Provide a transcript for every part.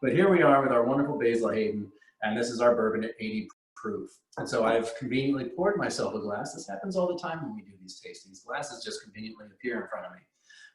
But here we are with our wonderful Basil Hayden, and this is our bourbon at 80 proof. And so I've conveniently poured myself a glass. This happens all the time when we do these tastings. Glasses just conveniently appear in front of me.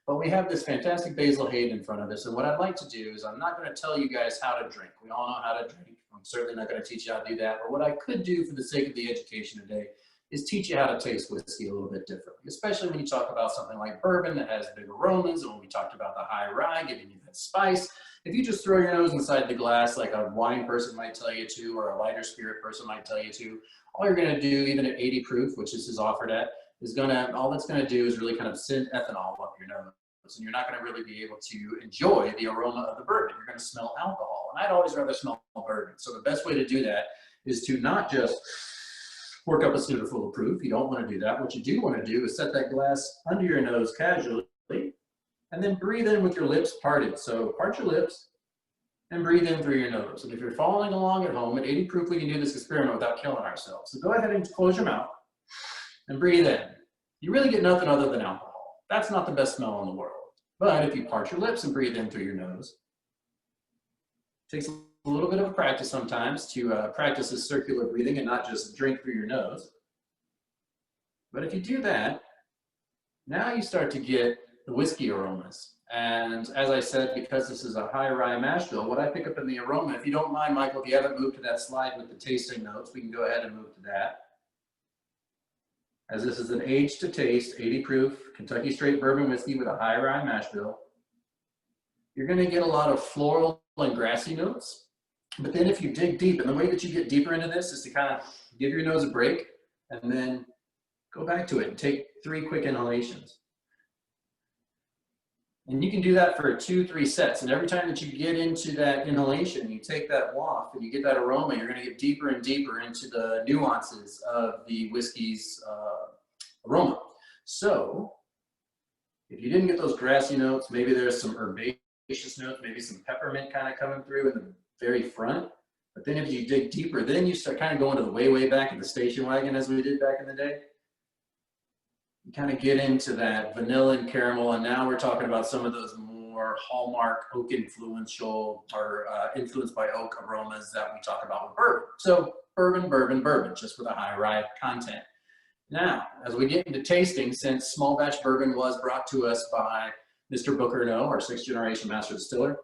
But we have this fantastic Basil Hayden in front of us, and what I'd like to do is I'm not going to tell you guys how to drink. We all know how to drink. I'm certainly not going to teach you how to do that. But what I could do for the sake of the education today is teach you how to taste whiskey a little bit differently, especially when you talk about something like bourbon that has big aromas, and when we talked about the high rye giving you that spice. If you just throw your nose inside the glass like a wine person might tell you to, or a lighter spirit person might tell you to, all you're going to do, even at 80 proof, which this is offered at, is all that's going to do is really kind of send ethanol up your nose. And you're not going to really be able to enjoy the aroma of the bourbon. You're going to smell alcohol. And I'd always rather smell bourbon. So the best way to do that is to not just work up a snooterful of proof. You don't want to do that. What you do want to do is set that glass under your nose casually and then breathe in with your lips parted. So part your lips and breathe in through your nose. And if you're following along at home, at 80 proof, we can do this experiment without killing ourselves. So go ahead and close your mouth and breathe in. You really get nothing other than alcohol. That's not the best smell in the world. But if you part your lips and breathe in through your nose, it takes a little bit of practice sometimes to practice this circular breathing and not just drink through your nose. But if you do that, now you start to get the whiskey aromas. And as I said, because this is a high rye mash bill, what I pick up in the aroma, if you don't mind, Michael, if you haven't moved to that slide with the tasting notes, we can go ahead and move to that. As this is an age to taste, 80 proof, Kentucky straight bourbon whiskey with a high rye mash bill, you're going to get a lot of floral and grassy notes. But then if you dig deep, and the way that you get deeper into this is to kind of give your nose a break and then go back to it and take 3 quick inhalations. And you can do that for 2-3 sets. And every time that you get into that inhalation, you take that waft and you get that aroma, you're going to get deeper and deeper into the nuances of the whiskey's aroma. So if you didn't get those grassy notes, maybe there's some herbaceous notes, maybe some peppermint kind of coming through in the very front. But then if you dig deeper, then you start kind of going to the way back in the station wagon as we did back in the day. You kind of get into that vanilla and caramel, and now we're talking about some of those more hallmark oak influential or influenced by oak aromas that we talk about with bourbon. So bourbon, bourbon, bourbon, just with a high rye content. Now, as we get into tasting, since small batch bourbon was brought to us by Mr. Booker No, our 6th generation master distiller,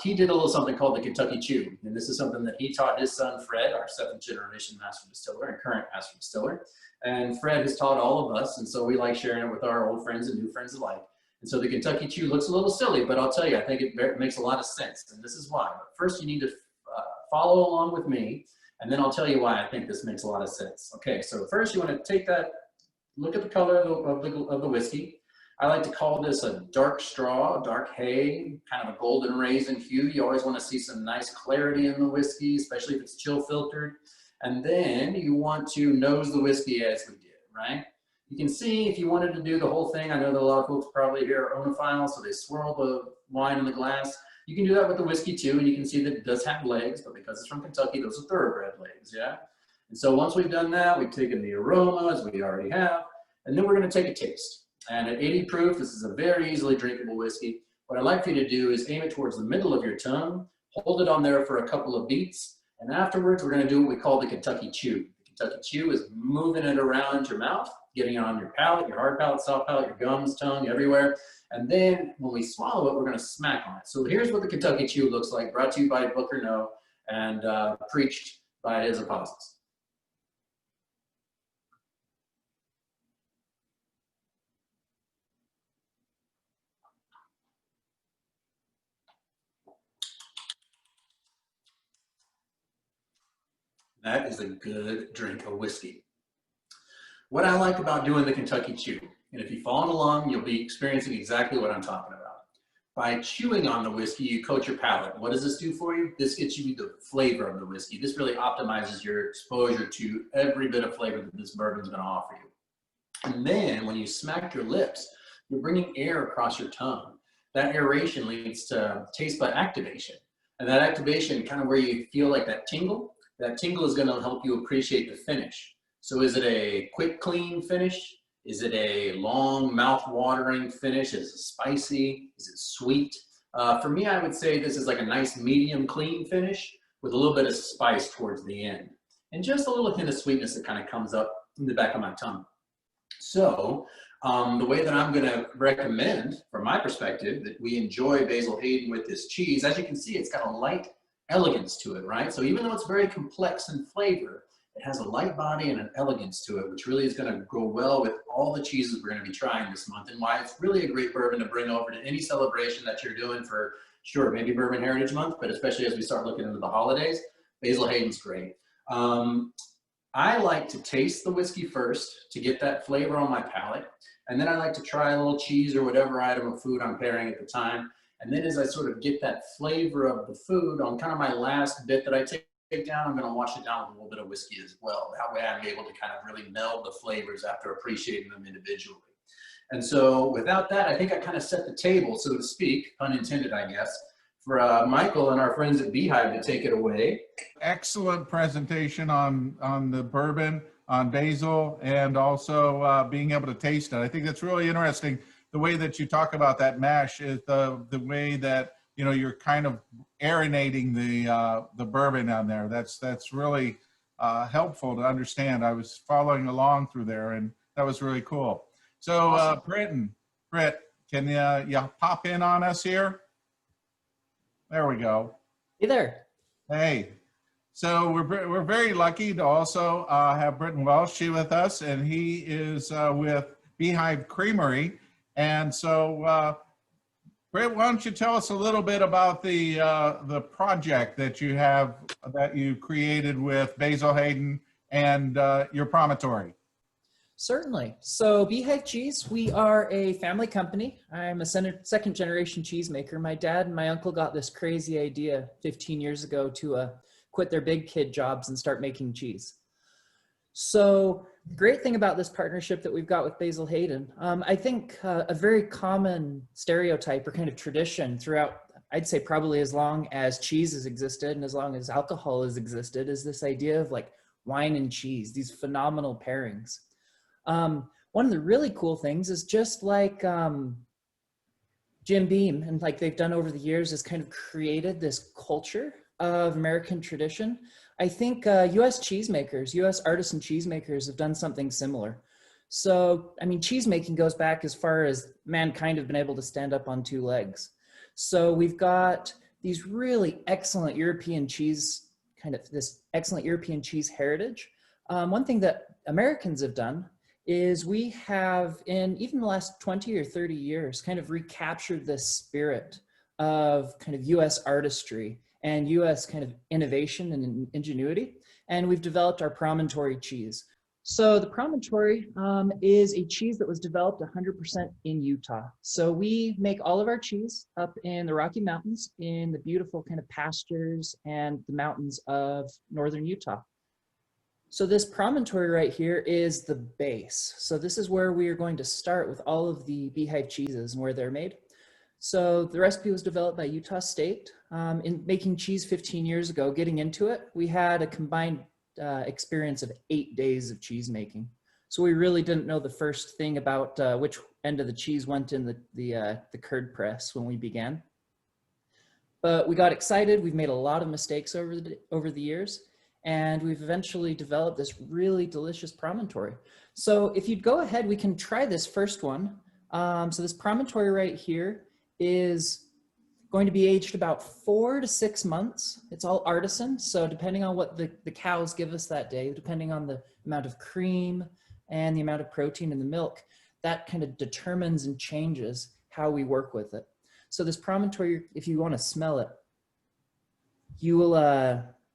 he did a little something called the Kentucky Chew. And this is something that he taught his son, Fred, our 7th generation master distiller and current master distiller. And Fred has taught all of us, and so we like sharing it with our old friends and new friends alike. And so the Kentucky Chew looks a little silly, but I'll tell you, I think it makes a lot of sense, and this is why. But first you need to follow along with me, and then I'll tell you why I think this makes a lot of sense. Okay, so first you want to take that, look at the color of the whiskey. I like to call this a dark straw, dark hay, kind of a golden raisin hue. You always want to see some nice clarity in the whiskey, especially if it's chill filtered. And then you want to nose the whiskey as we did, right? You can see if you wanted to do the whole thing, I know that a lot of folks probably here are onophile, so they swirl the wine in the glass. You can do that with the whiskey too, and you can see that it does have legs, but because it's from Kentucky, those are thoroughbred legs, yeah? And so once we've done that, we've taken the aroma, as we already have, and then we're gonna take a taste. And at 80 proof, this is a very easily drinkable whiskey. What I'd like for you to do is aim it towards the middle of your tongue, hold it on there for a couple of beats, and afterwards, we're going to do what we call the Kentucky Chew. The Kentucky Chew is moving it around your mouth, getting it on your palate, your hard palate, soft palate, your gums, tongue, everywhere. And then when we swallow it, we're going to smack on it. So here's what the Kentucky Chew looks like, brought to you by Booker No and preached by his apostles. That is a good drink of whiskey. What I like about doing the Kentucky Chew, and if you've followed along, you'll be experiencing exactly what I'm talking about. By chewing on the whiskey, you coat your palate. What does this do for you? This gets you the flavor of the whiskey. This really optimizes your exposure to every bit of flavor that this bourbon is going to offer you. And then when you smack your lips, you're bringing air across your tongue. That aeration leads to taste bud activation. And that activation, kind of where you feel like that tingle is going to help you appreciate the finish. So is it a quick, clean finish? Is it a long, mouth-watering finish? Is it spicy? Is it sweet? For me, I would say this is like a nice medium clean finish with a little bit of spice towards the end. And just a little hint of sweetness that kind of comes up in the back of my tongue. So the way that I'm going to recommend, from my perspective, that we enjoy Basil Hayden with this cheese, as you can see, it's got a light elegance to it, right? So even though it's very complex in flavor, it has a light body and an elegance to it, which really is going to go well with all the cheeses we're going to be trying this month, and why it's really a great bourbon to bring over to any celebration that you're doing for, sure, maybe Bourbon Heritage Month, but especially as we start looking into the holidays, Basil Hayden's great. I like to taste the whiskey first to get that flavor on my palate. And then I like to try a little cheese or whatever item of food I'm pairing at the time. And then as I sort of get that flavor of the food on kind of my last bit that I take down, I'm going to wash it down with a little bit of whiskey as well. That way I'm able to kind of really meld the flavors after appreciating them individually. And so without that, I think I kind of set the table, so to speak, pun intended, I guess, for Michael and our friends at Beehive to take it away. Excellent presentation on the bourbon, on Basil, and also being able to taste it. I think that's really interesting. The way that you talk about that mash is the way that, you know, you're kind of aerating the bourbon on there. That's really helpful to understand. I was following along through there, and that was really cool. So awesome. Britt, can you pop in on us here? There we go. Hey there. Hey. So we're very lucky to also have Britton Welsh with us, and he is with Beehive Creamery. And so, Britt, why don't you tell us a little bit about the project that you created with Basil Hayden and your Promontory? Certainly. So Beehive Cheese, we are a family company. I'm a second generation cheesemaker. My dad and my uncle got this crazy idea 15 years ago to quit their big kid jobs and start making cheese. So the great thing about this partnership that we've got with Basil Hayden, I think a very common stereotype or kind of tradition throughout, I'd say probably as long as cheese has existed and as long as alcohol has existed, is this idea of like wine and cheese, these phenomenal pairings. One of the really cool things is just like Jim Beam and like they've done over the years has kind of created this culture of American tradition. I think US cheesemakers, US artisan cheesemakers have done something similar. So, I mean, cheesemaking goes back as far as mankind have been able to stand up on two legs. So we've got these really excellent European cheese, kind of this excellent European cheese heritage. One thing that Americans have done is we have, in even the last 20 or 30 years, kind of recaptured this spirit of kind of US artistry and US kind of innovation and ingenuity. And we've developed our Promontory cheese. So the Promontory is a cheese that was developed 100% in Utah. So we make all of our cheese up in the Rocky Mountains in the beautiful kind of pastures and the mountains of northern Utah. So this Promontory right here is the base. So this is where we are going to start with all of the Beehive cheeses and where they're made. So the recipe was developed by Utah State. In making cheese 15 years ago, getting into it, we had a combined experience of 8 days of cheese making. So we really didn't know the first thing about which end of the cheese went in the curd press when we began. But we got excited. We've made a lot of mistakes over the years. And we've eventually developed this really delicious Promontory. So if you'd go ahead, we can try this first one. So this Promontory right here is going to be aged about 4 to 6 months. It's all artisan. So depending on what the cows give us that day, depending on the amount of cream and the amount of protein in the milk, that kind of determines and changes how we work with it. So this Promontory, if you want to smell it, you will,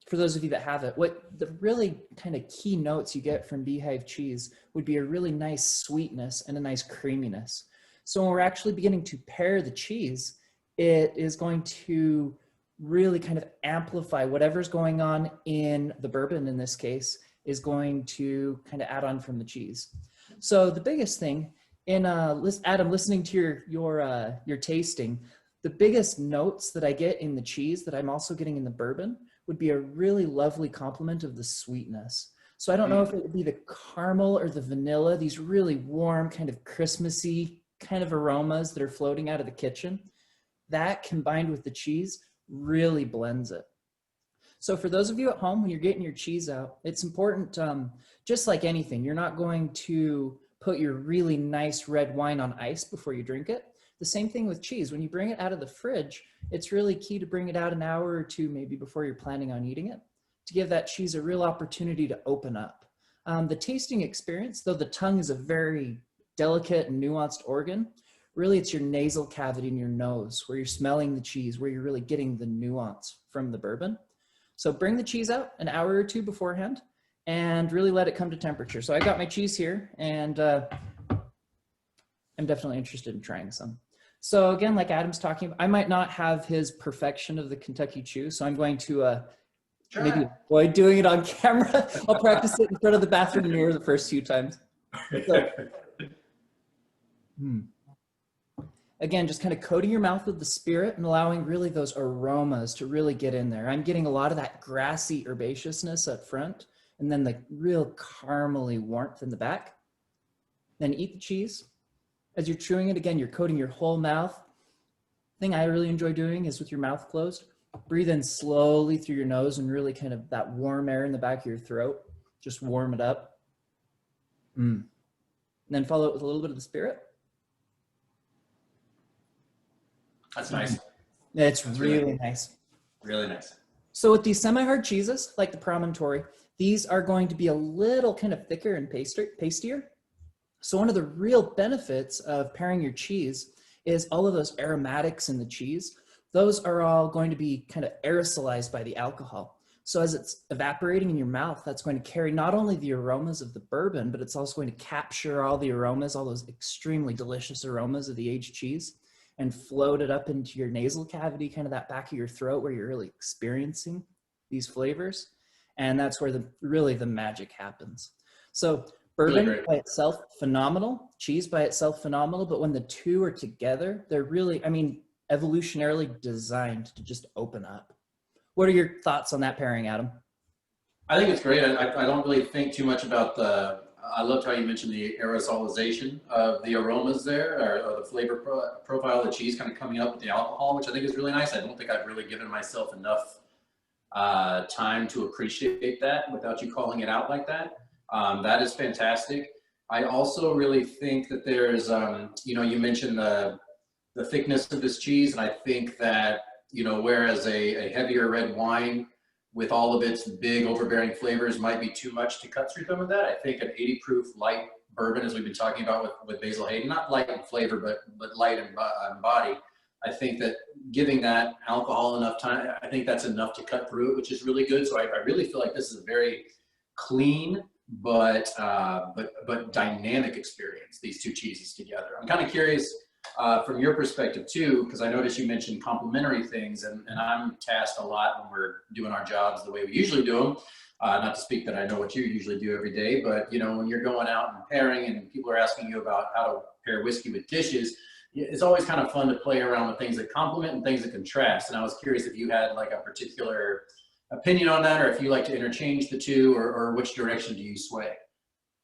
for those of you that have it, what the really kind of key notes you get from Beehive cheese would be a really nice sweetness and a nice creaminess. So when we're actually beginning to pair the cheese, it is going to really kind of amplify whatever's going on in the bourbon in this case is going to kind of add on from the cheese. So the biggest thing in Adam, listening to your tasting, the biggest notes that I get in the cheese that I'm also getting in the bourbon would be a really lovely complement of the sweetness. So I don't know if it would be the caramel or the vanilla, these really warm kind of Christmassy kind of aromas that are floating out of the kitchen. that combined with the cheese really blends it. So for those of you at home, when you're getting your cheese out, it's important, just like anything, you're not going to put your really nice red wine on ice before you drink it. The same thing with cheese. When you bring it out of the fridge, it's really key to bring it out an hour or two maybe before you're planning on eating it, to give that cheese a real opportunity to open up. The tasting experience, though the tongue is a very delicate and nuanced organ, really it's your nasal cavity in your nose where you're smelling the cheese, where you're really getting the nuance from the bourbon. So bring the cheese out an hour or two beforehand and really let it come to temperature. So I got my cheese here, and I'm definitely interested in trying some. So again, like Adam's talking about, I might not have his perfection of the Kentucky Chew, so I'm going to maybe avoid doing it on camera. I'll practice it in front of the bathroom mirror the first few times. So, again, just kind of coating your mouth with the spirit and allowing really those aromas to really get in there. I'm getting a lot of that grassy herbaceousness up front, and then the real caramely warmth in the back. Then eat the cheese. As you're chewing it, again, you're coating your whole mouth. The thing I really enjoy doing is with your mouth closed, breathe in slowly through your nose and really kind of that warm air in the back of your throat. Just warm it up. And then follow it with a little bit of the spirit. That's nice. It's really nice. Really nice. So with these semi-hard cheeses, like the Promontory, these are going to be a little kind of thicker and pastier. So one of the real benefits of pairing your cheese is all of those aromatics in the cheese. Those are all going to be kind of aerosolized by the alcohol. So as it's evaporating in your mouth, that's going to carry not only the aromas of the bourbon, but it's also going to capture all the aromas, all those extremely delicious aromas of the aged cheese, and float it up into your nasal cavity, kind of that back of your throat where you're really experiencing these flavors. And that's where really the magic happens. So bourbon really by itself, phenomenal. Cheese by itself, phenomenal. But when the two are together, they're really, I mean, evolutionarily designed to just open up. What are your thoughts on that pairing, Adam? I think it's great. I don't really think too much about I loved how you mentioned the aerosolization of the aromas there, or the flavor profile of the cheese kind of coming up with the alcohol, which I think is really nice. I don't think I've really given myself enough time to appreciate that without you calling it out like that. That is fantastic. I also really think that there's, you mentioned the thickness of this cheese, and I think that, whereas a heavier red wine with all of its big overbearing flavors might be too much to cut through some of that, I think an 80 proof light bourbon, as we've been talking about with Basil Hayden, not light in flavor, but light in body, I think that giving that alcohol enough time, I think that's enough to cut through it, which is really good. So I really feel like this is a very clean but dynamic experience, these two cheeses together. I'm kind of curious from your perspective too, because I noticed you mentioned complementary things, and I'm tasked a lot when we're doing our jobs the way we usually do them. Not to speak that I know what you usually do every day, but when you're going out and pairing and people are asking you about how to pair whiskey with dishes, it's always kind of fun to play around with things that complement and things that contrast. And I was curious if you had like a particular opinion on that, or if you like to interchange the two, or which direction do you sway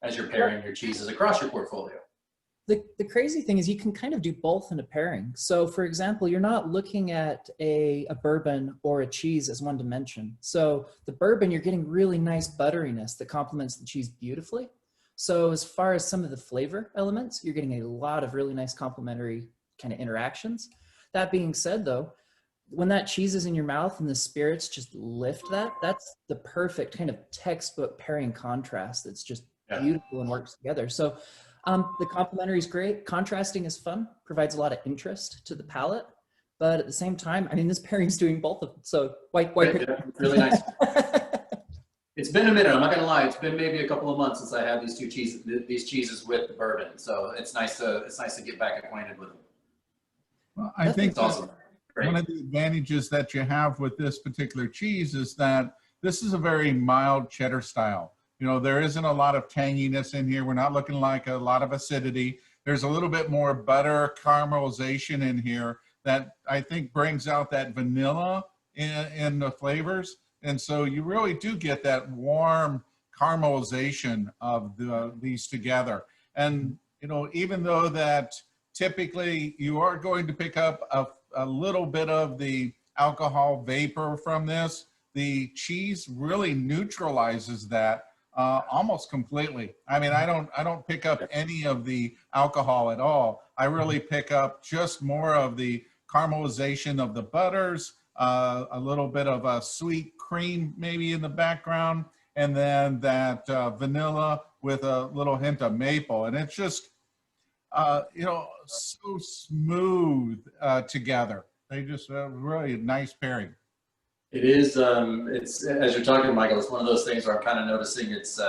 as you're pairing your cheeses across your portfolio? The crazy thing is you can kind of do both in a pairing. So for example, you're not looking at a bourbon or a cheese as one dimension. So the bourbon, you're getting really nice butteriness that complements the cheese beautifully. So as far as some of the flavor elements, you're getting a lot of really nice complementary kind of interactions. That being said though, when that cheese is in your mouth and the spirits just lift that's the perfect kind of textbook pairing contrast. That's just beautiful and works together. So the complementary is great. Contrasting is fun, provides a lot of interest to the palate, but at the same time, I mean, this pairing's doing both of them. So why really nice. It's been a minute. I'm not gonna lie. It's been maybe a couple of months since I had these cheeses with the bourbon. So it's nice to get back acquainted with them. Well, I think it's awesome. Great. One of the advantages that you have with this particular cheese is that this is a very mild cheddar style. There isn't a lot of tanginess in here. We're not looking like a lot of acidity. There's a little bit more butter caramelization in here that I think brings out that vanilla in the flavors. And so you really do get that warm caramelization of these together. And, even though that typically you are going to pick up a little bit of the alcohol vapor from this, the cheese really neutralizes that almost completely. I mean, I don't pick up any of the alcohol at all. I really pick up just more of the caramelization of the butters, a little bit of a sweet cream maybe in the background, and then that vanilla with a little hint of maple. And it's just, you know, so smooth together. They just really nice pairing. It is, it's, as you're talking, Michael, it's one of those things where I'm kind of noticing it's,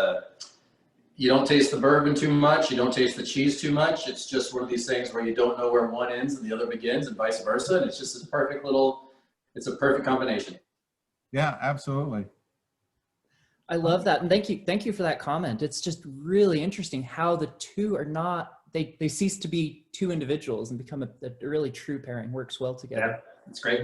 you don't taste the bourbon too much, you don't taste the cheese too much. It's just one of these things where you don't know where one ends and the other begins and vice versa. And it's just this perfect little, it's a perfect combination. Yeah, absolutely. I love that. And thank you for that comment. It's just really interesting how the two are not, they cease to be two individuals and become a really true pairing, works well together. Yeah, it's great.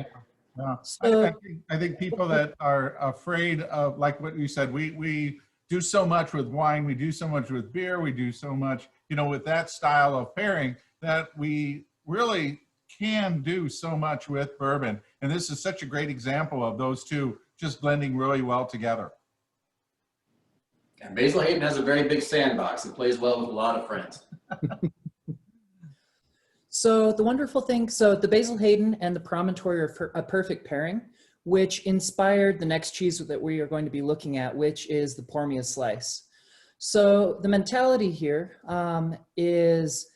Yeah. So, I think people that are afraid of, like what you said, we do so much with wine, we do so much with beer, we do so much, you know, with that style of pairing that we really can do so much with bourbon. And this is such a great example of those two just blending really well together. And Basil Hayden has a very big sandbox. It plays well with a lot of friends. so the wonderful thing, so the Basil Hayden and the Promontory are a perfect pairing, which inspired the next cheese that we are going to be looking at, which is the Pour Me a Slice. So the mentality here is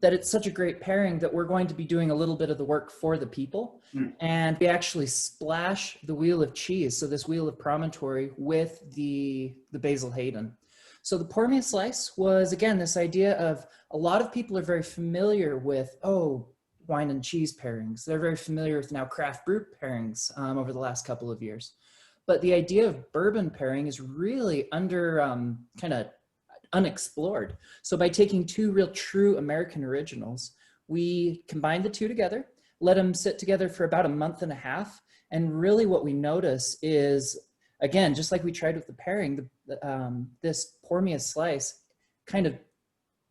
that it's such a great pairing that we're going to be doing a little bit of the work for the people. And we actually splash the wheel of cheese, so this wheel of Promontory, with the Basil Hayden. So the Pour Me a Slice was, again, this idea of a lot of people are very familiar with, oh, wine and cheese pairings. They're very familiar with now craft brew pairings over the last couple of years. But the idea of bourbon pairing is really under kind of unexplored. So by taking two real true American originals, we combined the two together, let them sit together for about a month and a half. And really what we notice is, again, just like we tried with the pairing, this Pour Me a Slice kind of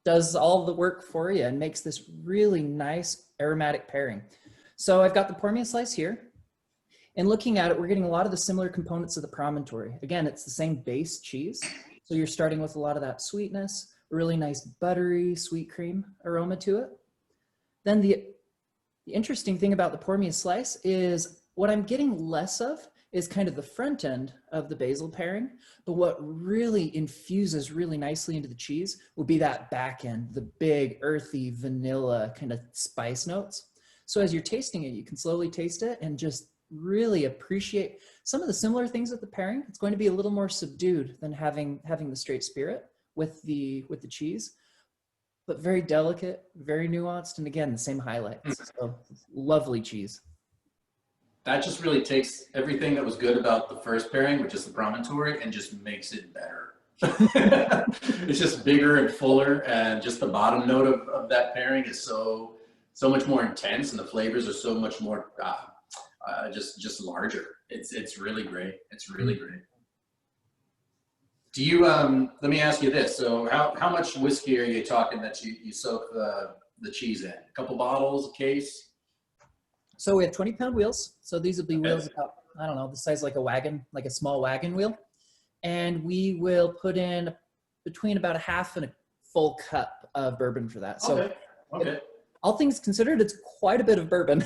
does all the work for you and makes this really nice aromatic pairing. So I've got the Pour Me a Slice here. And looking at it, we're getting a lot of the similar components of the Promontory. Again, it's the same base cheese. So you're starting with a lot of that sweetness, a really nice buttery sweet cream aroma to it. Then the interesting thing about the Pour Me a Slice is what I'm getting less of is kind of the front end of the basil pairing, but what really infuses really nicely into the cheese would be that back end, the big earthy vanilla kind of spice notes. So as you're tasting it, you can slowly taste it and just really appreciate some of the similar things with the pairing. It's going to be a little more subdued than having the straight spirit with the cheese, but very delicate, very nuanced, and again, the same highlights. So lovely cheese. That just really takes everything that was good about the first pairing, which is the Promontory, and just makes it better. It's just bigger and fuller, and just the bottom note of that pairing is so much more intense, and the flavors are so much more just larger. It's really great. It's really great. Do you let me ask you this. So how much whiskey are you talking that you soak the cheese in? A couple bottles, a case? So we have 20-pound wheels. So these will be wheels about, I don't know, the size like a wagon, like a small wagon wheel. And we will put in between about a half and a full cup of bourbon for that. So Okay. All things considered, it's quite a bit of bourbon.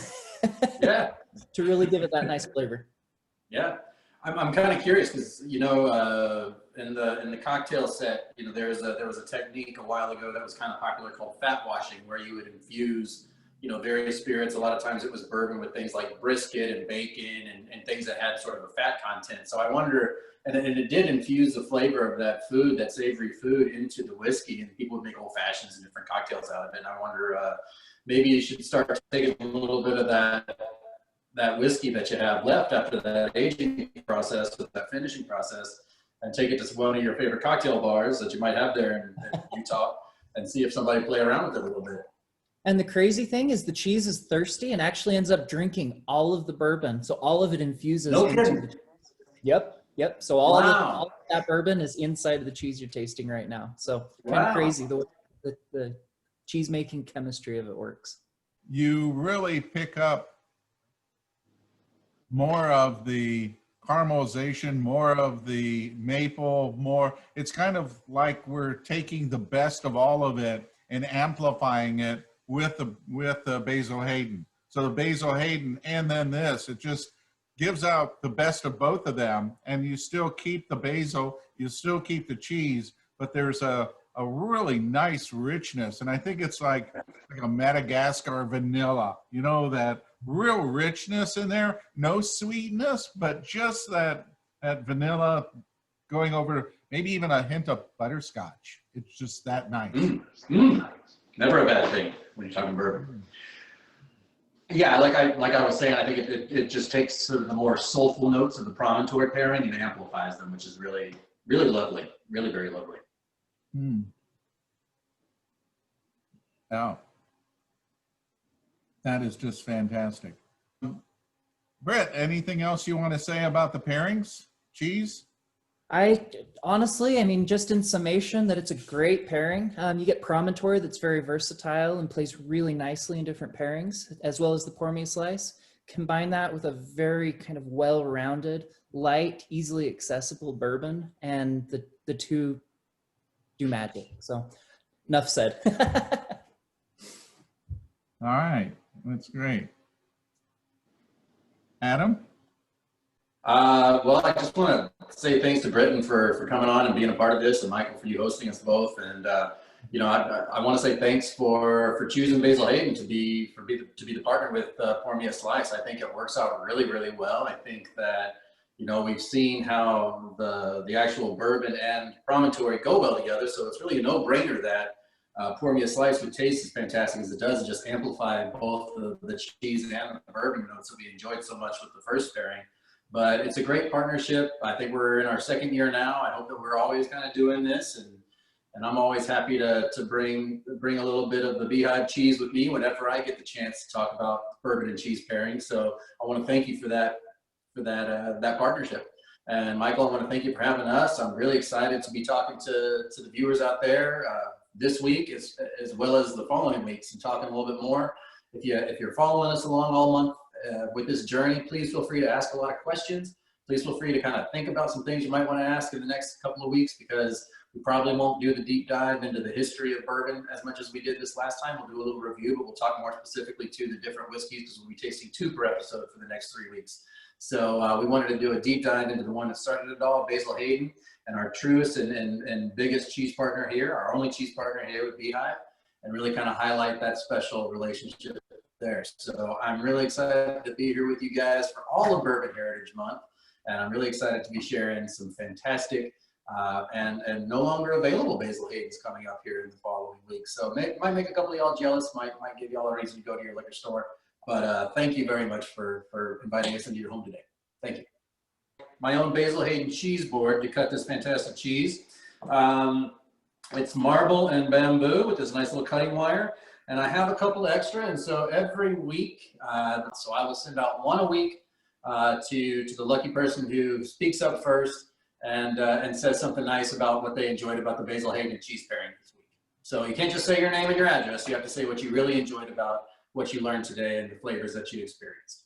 Yeah. To really give it that nice flavor. Yeah. I'm kind of curious because, you know, in the cocktail set, you know, there was a technique a while ago that was kind of popular called fat washing, where you would infuse, you know, various spirits. A lot of times it was bourbon with things like brisket and bacon and things that had sort of a fat content. So I wonder, and it did infuse the flavor of that food, that savory food, into the whiskey, and people would make old fashions and different cocktails out of it. And I wonder, maybe you should start taking a little bit of that whiskey that you have left after that aging process, with that finishing process, and take it to one of your favorite cocktail bars that you might have there in Utah, and see if somebody play around with it a little bit. And the crazy thing is the cheese is thirsty and actually ends up drinking all of the bourbon. So all of it infuses into the cheese. Yep. So all of that bourbon is inside of the cheese you're tasting right now. So kind of crazy the cheese making chemistry of it works. you really pick up more of the caramelization, more of the maple, more, it's kind of like we're taking the best of all of it and amplifying it with the Basil Hayden. So the Basil Hayden and then this, it just gives out the best of both of them, and you still keep the basil, you still keep the cheese, but there's a really nice richness. And I think it's like a Madagascar vanilla, you know, that real richness in there, no sweetness, but just that vanilla going over, maybe even a hint of butterscotch. It's just that nice. Never a bad thing when you're talking bourbon. Yeah, like I was saying, I think it just takes sort of the more soulful notes of the Promontory pairing and amplifies them, which is really, really lovely, really very lovely. Oh, that is just fantastic. Britt, anything else you want to say about the pairings? Cheese? Honestly, I mean, just in summation, that it's a great pairing. You get Promontory that's very versatile and plays really nicely in different pairings, as well as the pour me slice. Combine that with a very kind of well-rounded, light, easily accessible bourbon, and the two do magic. So, enough said. All right, that's great. Adam? Well, I just want to say thanks to Britton for coming on and being a part of this, and Michael for you hosting us both. And you know, I want to say thanks for choosing Basil Hayden to be the partner with Pour Me a Slice. I think it works out really, really well. I think that, you know, we've seen how the actual bourbon and Promontory go well together, so it's really a no-brainer that Pour Me a Slice would taste as fantastic as it does and just amplify both the cheese and the bourbon notes that we enjoyed so much with the first pairing. But it's a great partnership. I think we're in our second year now. I hope that we're always kind of doing this, and I'm always happy to bring a little bit of the Beehive Cheese with me whenever I get the chance to talk about bourbon and cheese pairing. So I want to thank you for that partnership. And Michael, I want to thank you for having us. I'm really excited to be talking to the viewers out there this week as well as the following weeks, and talking a little bit more. If you're following us along all month with this journey, please feel free to ask a lot of questions. Please feel free to kind of think about some things you might want to ask in the next couple of weeks, because we probably won't do the deep dive into the history of bourbon as much as we did this last time. We'll do a little review, but we'll talk more specifically to the different whiskeys, because we'll be tasting 2 per episode for the next 3 weeks. So we wanted to do a deep dive into the one that started it all, Basil Hayden, and our truest and biggest cheese partner here, our only cheese partner here with Beehive, and really kind of highlight that special relationship there. So I'm really excited to be here with you guys for all of Bourbon Heritage Month, and I'm really excited to be sharing some fantastic and no longer available Basil Hayden's coming up here in the following weeks. So might make a couple of y'all jealous, might give y'all a reason to go to your liquor store. But thank you very much for inviting us into your home today. Thank you. My own Basil Hayden cheese board to cut this fantastic cheese. It's marble and bamboo with this nice little cutting wire. And I have a couple extra, and so every week, so I will send out 1 a week to the lucky person who speaks up first and says something nice about what they enjoyed about the Basil Hayden cheese pairing this week. So you can't just say your name and your address. You have to say what you really enjoyed about what you learned today and the flavors that you experienced.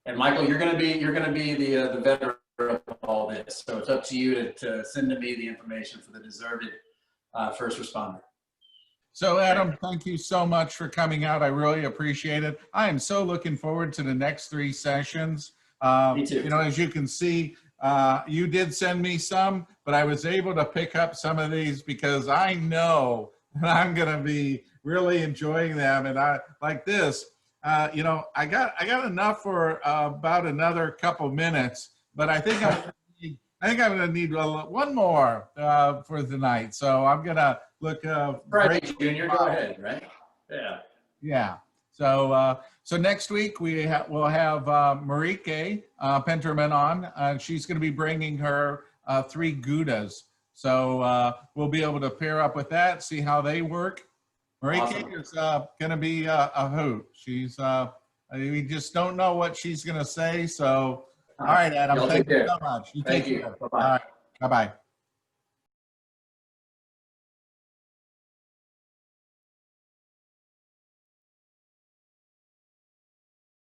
And Michael, you're gonna be the veteran of all this, so it's up to you to send to me the information for the deserved first responder. So Adam, thank you so much for coming out. I really appreciate it. I am so looking forward to the next 3 sessions. Me too. You know, as you can see, you did send me some, but I was able to pick up some of these because I know that I'm going to be really enjoying them. And I like this, you know, I got enough for about another couple minutes, but I think I'm going to need 1 more for the night. So I'm going to look. Right, Junior, go ahead, right? Yeah. Yeah. So next week we'll have Marieke Penterman on. She's going to be bringing her 3 Goudas. So we'll be able to pair up with that, see how they work. Marieke awesome. Is going to be a hoot. She's we just don't know what she's going to say. So all right, Adam. Thank you so much. Thank you. Bye-bye. All right. Bye-bye.